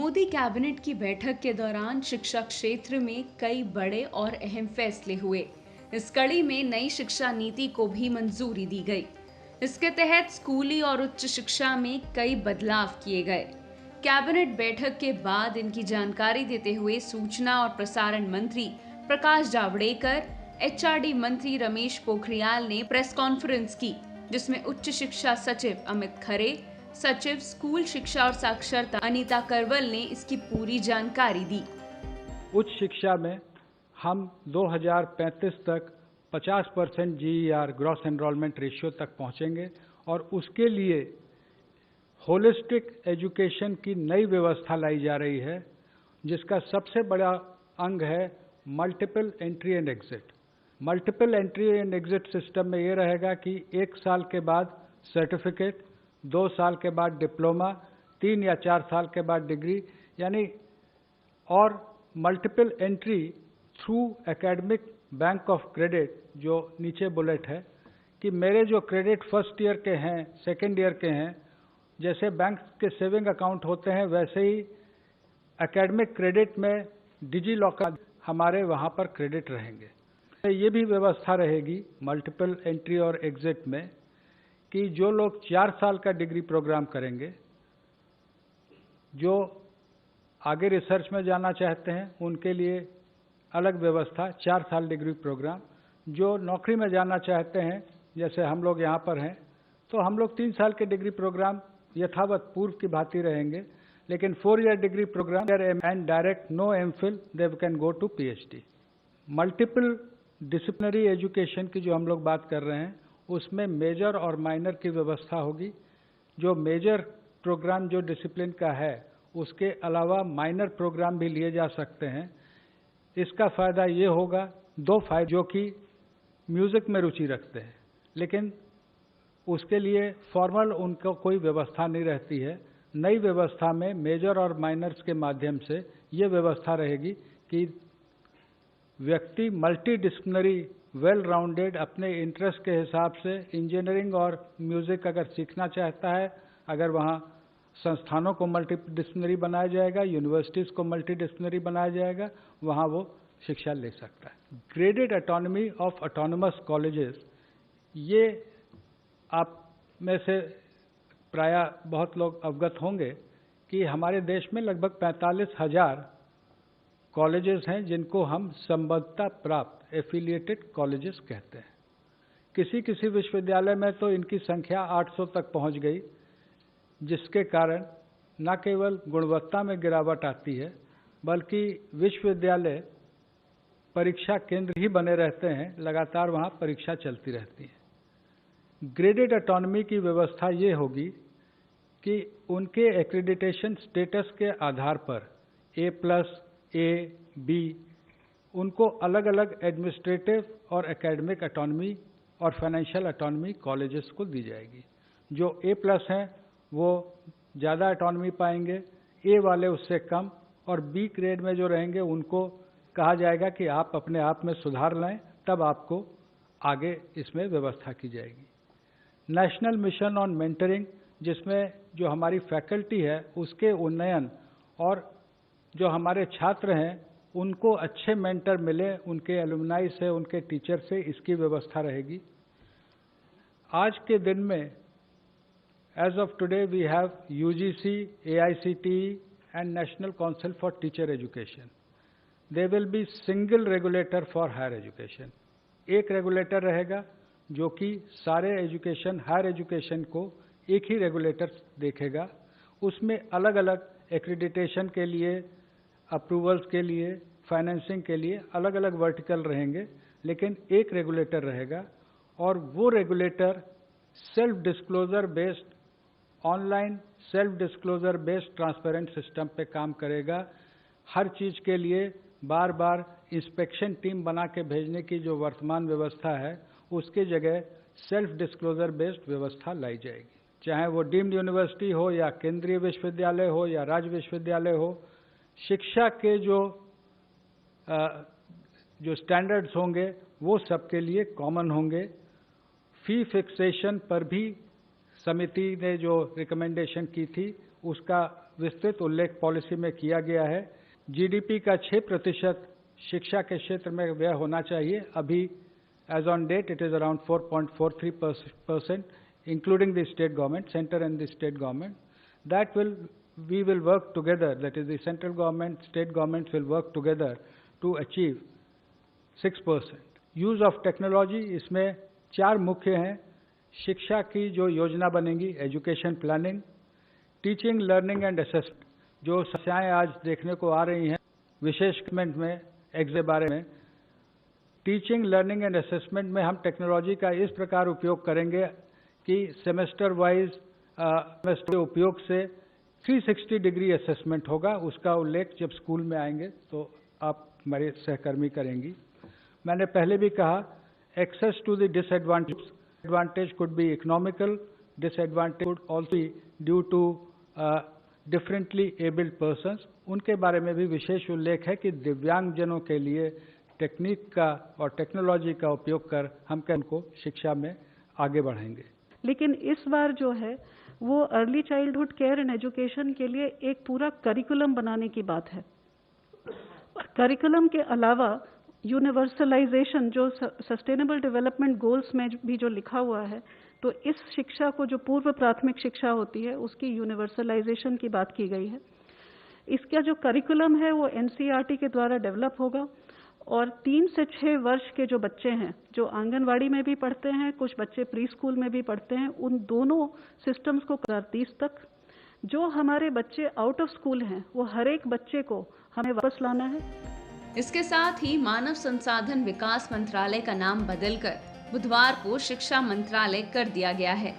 Modi cabinet की बैठक के दौरान शिक्षा क्षेत्र में कई बड़े और अहम फैसले हुए। इस कड़ी में नई शिक्षा नीति को भी मंजूरी दी गई। इसके तहत स्कूली और उच्च शिक्षा में कई बदलाव किए गए। कैबिनेट बैठक के बाद इनकी जानकारी देते हुए सूचना और प्रसारण मंत्री प्रकाश जावड़ेकर, एचआरडी मंत्री रमेश पोखरियाल ने प्रेस कॉन्फ्रेंस की, जिसमें उच्च शिक्षा सचिव अमित खरे, सचिव स्कूल शिक्षा और साक्षरता अनीता करवल ने इसकी पूरी जानकारी दी। उच्च शिक्षा में हम 2035 तक 50% GER ग्रॉस एनरोलमेंट रेशियो तक पहुंचेंगे और उसके लिए होलिस्टिक एजुकेशन की नई व्यवस्था लाई जा रही है, जिसका सबसे बड़ा अंग है multiple entry and exit. Multiple entry and exit system में ये रहेगा कि 1 साल के बाद सर्टिफिकेट, 2 साल के बाद डिप्लोमा, 3 या 4 साल के बाद डिग्री, यानी और multiple entry through academic bank of credit. जो नीचे बुलेट है कि मेरे जो क्रेडिट फर्स्ट ईयर के हैं, सेकेंड ईयर के हैं, जैसे बैंक के सेविंग अकाउंट होते हैं वैसे ही एकेडमिक क्रेडिट में डिजी लॉकर हमारे वहाँ पर क्रेडिट रहेंगे। ये भी व्यवस्था रहेगी मल्टीपल एंट्री और एग्जिट में कि जो लोग 4 साल का डिग्री प्रोग्राम करेंगे, जो आगे रिसर्च में जाना चाहते हैं उनके लिए अलग व्यवस्था 4 साल डिग्री प्रोग्राम, जो नौकरी में जाना चाहते हैं जैसे हम लोग यहाँ पर हैं तो हम लोग 3 साल के डिग्री प्रोग्राम यथावत पूर्व की भांति रहेंगे, लेकिन 4 year degree programme and direct no MPhil they can go to PhD। Multiple disciplinary education की जो हम लोग बात कर रहे हैं उसमें मेजर और माइनर की व्यवस्था होगी। जो मेजर प्रोग्राम जो डिसिप्लिन का है उसके अलावा माइनर प्रोग्राम भी लिए जा सकते हैं। इसका फ़ायदा ये होगा, 2 फायदे, जो कि म्यूज़िक में रुचि रखते हैं लेकिन उसके लिए फॉर्मल उनको कोई व्यवस्था नहीं रहती है। नई व्यवस्था में मेजर और माइनर्स के माध्यम से ये व्यवस्था रहेगी कि व्यक्ति मल्टी डिसिप्लिनरी वेल राउंडेड अपने इंटरेस्ट के हिसाब से इंजीनियरिंग और म्यूज़िक अगर सीखना चाहता है, अगर वहाँ संस्थानों को मल्टी डिसिप्लिनरी बनाया जाएगा, यूनिवर्सिटीज़ को मल्टी डिसिप्लिनरी बनाया जाएगा, वहाँ वो शिक्षा ले सकता है। Graded autonomy of autonomous colleges, ये आप में से प्रायः बहुत लोग अवगत होंगे कि हमारे देश में लगभग 45,000 कॉलेजेस हैं जिनको हम संबद्धता प्राप्त एफिलिएटेड कॉलेजेस कहते हैं। किसी किसी विश्वविद्यालय में तो इनकी संख्या 800 तक पहुंच गई, जिसके कारण न केवल गुणवत्ता में गिरावट आती है बल्कि विश्वविद्यालय परीक्षा केंद्र ही बने रहते हैं, लगातार वहाँ परीक्षा चलती रहती है। ग्रेडेड ऑटोनॉमी की व्यवस्था ये होगी कि उनके एक्रेडिटेशन स्टेटस के आधार पर A+, A, B, उनको अलग अलग एडमिनिस्ट्रेटिव और एकेडमिक ऑटोनॉमी और फाइनेंशियल ऑटोनॉमी कॉलेजेस को दी जाएगी। जो A+ हैं वो ज़्यादा ऑटोनॉमी पाएंगे, A वाले उससे कम, और B ग्रेड में जो रहेंगे उनको कहा जाएगा कि आप अपने आप में सुधार लाएं, तब आपको आगे इसमें व्यवस्था की जाएगी। नेशनल मिशन ऑन मेंटरिंग, जिसमें जो हमारी फैकल्टी है उसके उन्नयन और जो हमारे छात्र हैं उनको अच्छे मेंटर मिले, उनके एलुमनाई से, उनके टीचर से, इसकी व्यवस्था रहेगी। आज के दिन में age of today we have UGC, AICTE and national council for teacher education. They will be single regulator for higher education. एक रेगुलेटर रहेगा जो कि सारे एजुकेशन, हायर एजुकेशन को एक ही रेगुलेटर देखेगा। उसमें अलग अलग एक्रेडिटेशन के लिए, अप्रूवल्स के लिए, फाइनेंसिंग के लिए अलग अलग वर्टिकल रहेंगे, लेकिन एक रेगुलेटर रहेगा और वो regulator self disclosure based, online self disclosure based transparent system पे काम करेगा। हर चीज़ के लिए बार बार इंस्पेक्शन टीम बना के भेजने की जो वर्तमान व्यवस्था है उसकी जगह सेल्फ डिस्क्लोजर बेस्ड व्यवस्था लाई जाएगी। चाहे वो डीम्ड यूनिवर्सिटी हो या केंद्रीय विश्वविद्यालय हो या राज्य विश्वविद्यालय हो, शिक्षा के जो स्टैंडर्ड्स होंगे वो सबके लिए कॉमन होंगे। फी फिक्सेशन पर भी समिति ने जो रिकमेंडेशन की थी उसका विस्तृत उल्लेख पॉलिसी में किया गया है। जीडीपी का 6% शिक्षा के क्षेत्र में व्यय होना चाहिए। अभी as on date it is around 4.43%, including the state government, centre and the state government. That we will work together, that is the central government, state governments will work together to achieve 6%. Use of technology, इसमें 4 मुख्य हैं। शिक्षा की जो योजना बनेगी, education planning, teaching, learning and assessment, जो समस्याएं आज देखने को आ रही हैं विशेषमेंट में एग्जाम के बारे में, टीचिंग, लर्निंग एंड असेसमेंट में हम टेक्नोलॉजी का इस प्रकार उपयोग करेंगे कि सेमेस्टर वाइज सेमेस्टर के उपयोग से 360 डिग्री असेसमेंट होगा। उसका उल्लेख जब स्कूल में आएंगे तो आप हमारे सहकर्मी करेंगी। मैंने पहले भी कहा, access to the disadvantage could be economical, disadvantage could also be due to differently abled persons. उनके बारे में भी विशेष उल्लेख है कि दिव्यांगजनों के लिए टेक्निक का और टेक्नोलॉजी का उपयोग कर हम उनको शिक्षा में आगे बढ़ाएंगे। लेकिन इस बार जो है वो early childhood care and education के लिए एक पूरा करिकुलम बनाने की बात है। करिकुलम के अलावा यूनिवर्सलाइजेशन, जो सस्टेनेबल डेवलपमेंट गोल्स में भी जो लिखा हुआ है, तो इस शिक्षा को जो पूर्व प्राथमिक शिक्षा होती है उसकी यूनिवर्सलाइजेशन की बात की गई है। इसका जो करिकुलम है वो एनसीईआरटी के द्वारा डेवलप होगा और 3 से 6 वर्ष के जो बच्चे हैं, जो आंगनवाड़ी में भी पढ़ते हैं, कुछ बच्चे प्री स्कूल में भी पढ़ते हैं, उन दोनों सिस्टम्स को 2030 तक, जो हमारे बच्चे आउट ऑफ स्कूल हैं, वो हर एक बच्चे को हमें वापस लाना है। इसके साथ ही मानव संसाधन विकास मंत्रालय का नाम बदलकर बुधवार को शिक्षा मंत्रालय कर दिया गया है।